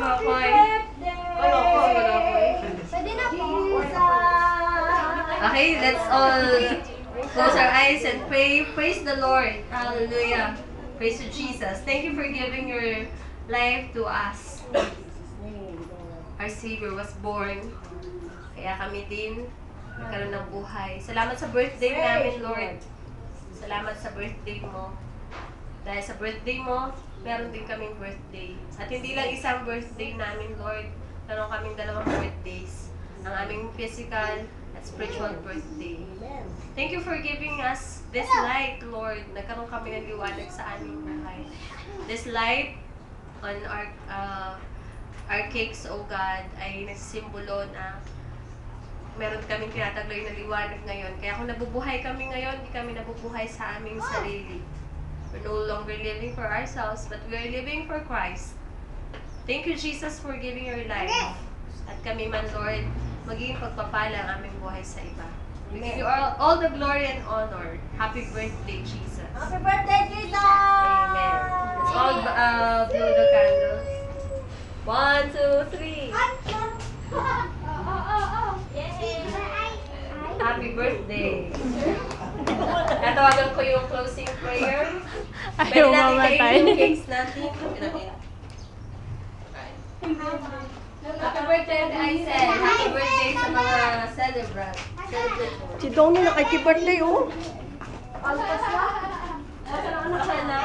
Makoy. Pwede na po. Okay, let's all close our eyes and pray. Praise the Lord. Hallelujah. Praise to Jesus. Thank you for giving your life to us. Our Savior was born. Kaya kami din nagkaroon ng buhay. Salamat sa birthday namin, Lord. Salamat sa birthday mo. Dahil sa birthday mo, meron din kaming birthday. At hindi lang isang birthday namin, Lord. Meron kaming dalawang birthdays. Ang aming physical at spiritual birthday. Thank you for giving us this light, Lord. Nagkaroon kami ng liwanag sa aming buhay. This light on our cakes, O God, ay nagsisimbolo na meron kaming tinatagloy na liwanag ngayon. Kaya kung nabubuhay kami ngayon, hindi kami nabubuhay sa aming sarili. We're no longer living for ourselves, but we are living for Christ. Thank you, Jesus, for giving your life. At kami man, Lord, magiging pagpapala ang aming buhay sa iba. We give you all the glory and honor. Happy birthday, Jesus. Happy birthday, Jesus! Amen. Let's all blow the candles. 1, 2, 3. Happy birthday. Natawagan ko yung closing prayer. Pwede natin kainin yung cakes natin. Happy birthday, I said. Happy birthday sa mga celebrant. Si Donnie nakikipirthday, oh. Nasa na anak siya na?